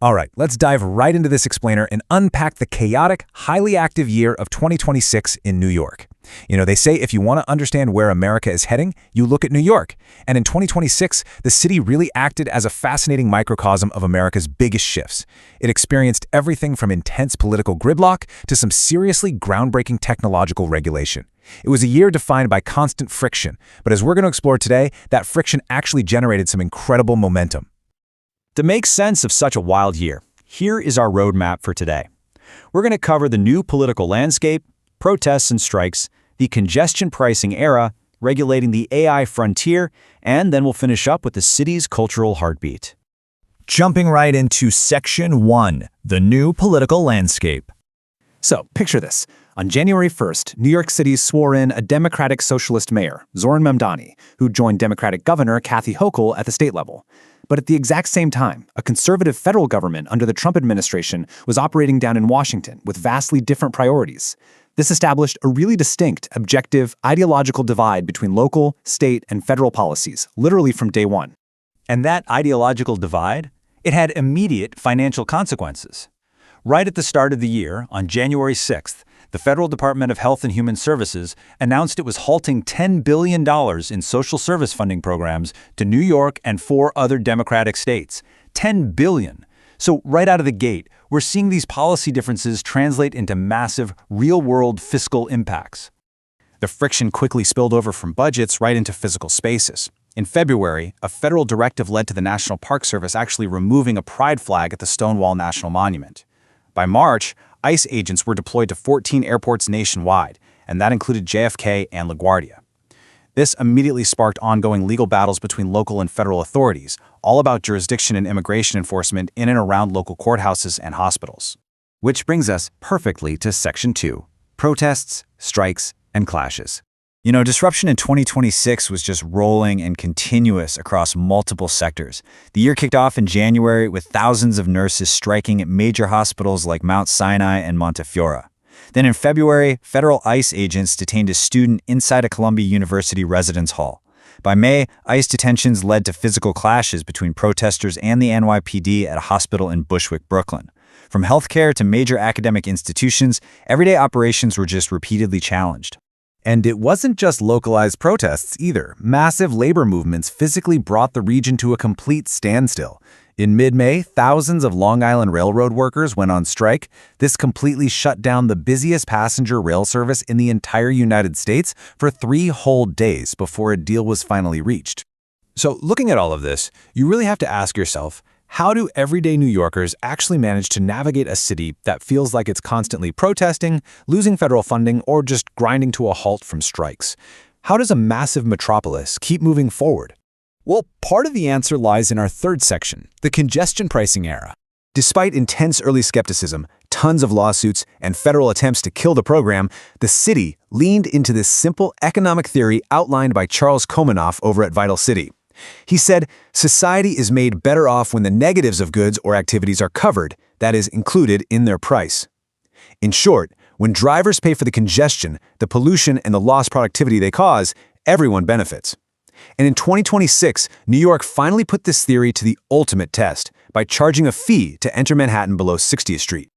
All right, let's dive right into this explainer and unpack the chaotic, highly active year of 2026 in New York. They say if you want to understand where America is heading, you look at New York. And in 2026, the city really acted as a fascinating microcosm of America's biggest shifts. It experienced everything from intense political gridlock to some seriously groundbreaking technological regulation. It was a year defined by constant friction, but as we're going to explore today, that friction actually generated some incredible momentum. To make sense of such a wild year, here is our roadmap for today. We're going to cover the new political landscape, protests and strikes, the congestion pricing era, regulating the AI frontier, and then we'll finish up with the city's cultural heartbeat. Jumping right into Section 1, the new political landscape. So, picture this. On January 1st, New York City swore in a Democratic Socialist mayor, Zohran Mamdani, who joined Democratic Governor Kathy Hochul at the state level. But at the exact same time, a conservative federal government under the Trump administration was operating down in Washington with vastly different priorities. This established a really distinct, objective, ideological divide between local, state, and federal policies, literally from day one. And that ideological divide? It had immediate financial consequences. Right at the start of the year, on January 6th, the Federal Department of Health and Human Services announced it was halting $10 billion in social service funding programs to New York and 4 other Democratic states. $10 billion. So right out of the gate, we're seeing these policy differences translate into massive, real-world fiscal impacts. The friction quickly spilled over from budgets right into physical spaces. In February, a federal directive led to the National Park Service actually removing a pride flag at the Stonewall National Monument. By March, ICE agents were deployed to 14 airports nationwide, and that included JFK and LaGuardia. This immediately sparked ongoing legal battles between local and federal authorities, all about jurisdiction and immigration enforcement in and around local courthouses and hospitals. Which brings us perfectly to Section 2, protests, strikes, and clashes. Disruption in 2026 was just rolling and continuous across multiple sectors. The year kicked off in January with thousands of nurses striking at major hospitals like Mount Sinai and Montefiore. Then in February, federal ICE agents detained a student inside a Columbia University residence hall. By May, ICE detentions led to physical clashes between protesters and the NYPD at a hospital in Bushwick, Brooklyn. From healthcare to major academic institutions, everyday operations were just repeatedly challenged. And it wasn't just localized protests either. Massive labor movements physically brought the region to a complete standstill. In mid-May, thousands of Long Island Railroad workers went on strike. This completely shut down the busiest passenger rail service in the entire United States for 3 whole days before a deal was finally reached. So looking at all of this, you really have to ask yourself, how do everyday New Yorkers actually manage to navigate a city that feels like it's constantly protesting, losing federal funding, or just grinding to a halt from strikes? How does a massive metropolis keep moving forward? Well, part of the answer lies in our third section, the congestion pricing era. Despite intense early skepticism, tons of lawsuits, and federal attempts to kill the program, the city leaned into this simple economic theory outlined by Charles Komanoff over at Vital City. He said, society is made better off when the negatives of goods or activities are covered, that is, included in their price. In short, when drivers pay for the congestion, the pollution, and the lost productivity they cause, everyone benefits. And in 2026, New York finally put this theory to the ultimate test by charging a fee to enter Manhattan below 60th Street.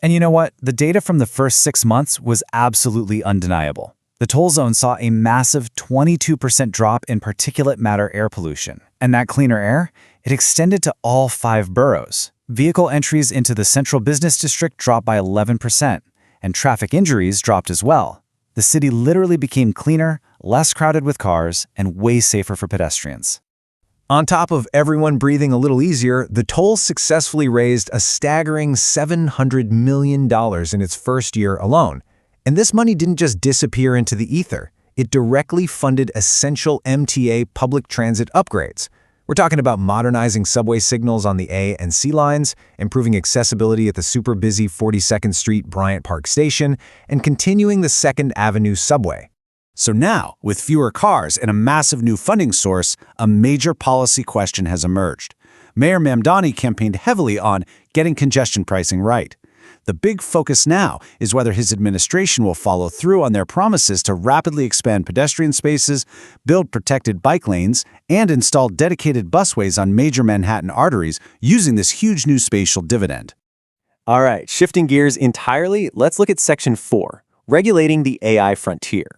And you know what? The data from the first 6 months was absolutely undeniable. The toll zone saw a massive 22% drop in particulate matter air pollution. And that cleaner air, it extended to all 5 boroughs. Vehicle entries into the central business district dropped by 11%, and traffic injuries dropped as well. The city literally became cleaner, less crowded with cars, and way safer for pedestrians. On top of everyone breathing a little easier, the toll successfully raised a staggering $700 million in its first year alone. And this money didn't just disappear into the ether. It directly funded essential MTA public transit upgrades. We're talking about modernizing subway signals on the A and C lines, improving accessibility at the super busy 42nd Street Bryant Park Station, and continuing the 2nd Avenue subway. So now, with fewer cars and a massive new funding source, a major policy question has emerged. Mayor Mamdani campaigned heavily on getting congestion pricing right. The big focus now is whether his administration will follow through on their promises to rapidly expand pedestrian spaces, build protected bike lanes, and install dedicated busways on major Manhattan arteries using this huge new spatial dividend. All right, shifting gears entirely, let's look at Section 4, regulating the AI frontier.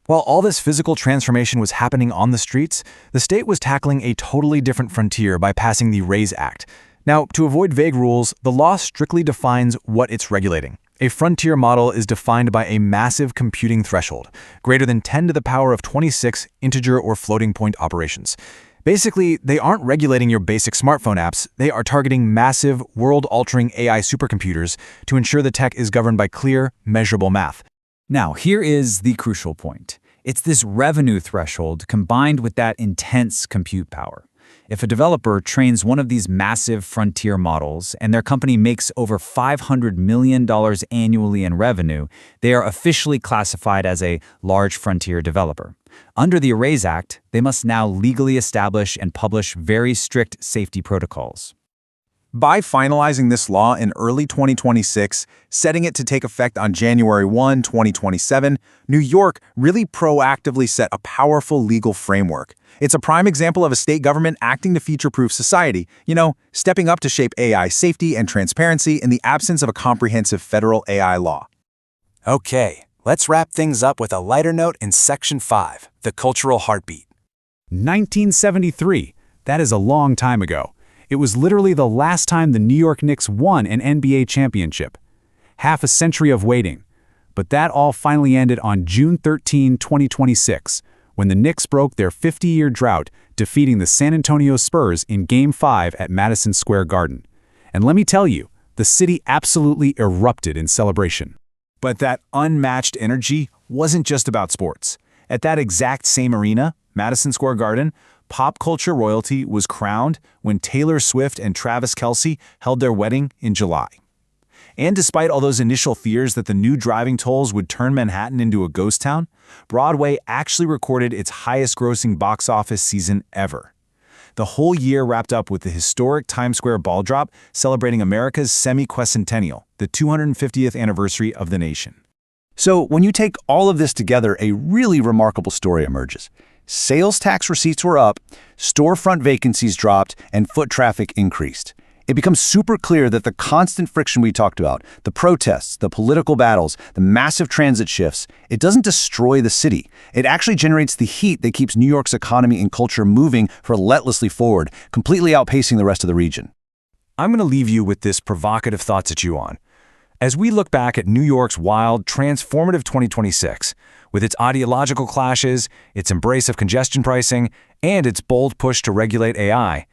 While all this physical transformation was happening on the streets, the state was tackling a totally different frontier by passing the RAISE Act. Now, to avoid vague rules, the law strictly defines what it's regulating. A frontier model is defined by a massive computing threshold, greater than 10 to the power of 26 integer or floating point operations. Basically, they aren't regulating your basic smartphone apps, they are targeting massive, world-altering AI supercomputers to ensure the tech is governed by clear, measurable math. Now, here is the crucial point. It's this revenue threshold combined with that intense compute power. If a developer trains one of these massive frontier models and their company makes over $500 million annually in revenue, they are officially classified as a large frontier developer. Under the RAISE Act, they must now legally establish and publish very strict safety protocols. By finalizing this law in early 2026, setting it to take effect on January 1, 2027, New York really proactively set a powerful legal framework. It's a prime example of a state government acting to future-proof society, stepping up to shape AI safety and transparency in the absence of a comprehensive federal AI law. Okay, let's wrap things up with a lighter note in Section 5, the cultural heartbeat. 1973. That is a long time ago. It was literally the last time the New York Knicks won an NBA championship. Half a century of waiting. But that all finally ended on June 13, 2026, when the Knicks broke their 50-year drought, defeating the San Antonio Spurs in Game 5 at Madison Square Garden. And let me tell you, the city absolutely erupted in celebration. But that unmatched energy wasn't just about sports. At that exact same arena, Madison Square Garden, pop culture royalty was crowned when Taylor Swift and Travis Kelce held their wedding in July. And despite all those initial fears that the new driving tolls would turn Manhattan into a ghost town, Broadway actually recorded its highest-grossing box office season ever. The whole year wrapped up with the historic Times Square ball drop celebrating America's semi-quincentennial, the 250th anniversary of the nation. So when you take all of this together, a really remarkable story emerges. Sales tax receipts were up, storefront vacancies dropped, and foot traffic increased. It becomes super clear that the constant friction we talked about, the protests, the political battles, the massive transit shifts, it doesn't destroy the city. It actually generates the heat that keeps New York's economy and culture moving relentlessly forward, completely outpacing the rest of the region. I'm going to leave you with this provocative thought to chew on. As we look back at New York's wild, transformative 2026, with its ideological clashes, its embrace of congestion pricing, and its bold push to regulate AI,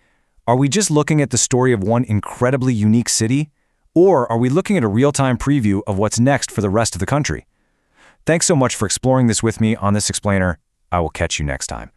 are we just looking at the story of one incredibly unique city? Or are we looking at a real-time preview of what's next for the rest of the country? Thanks so much for exploring this with me on This Explainer. I will catch you next time.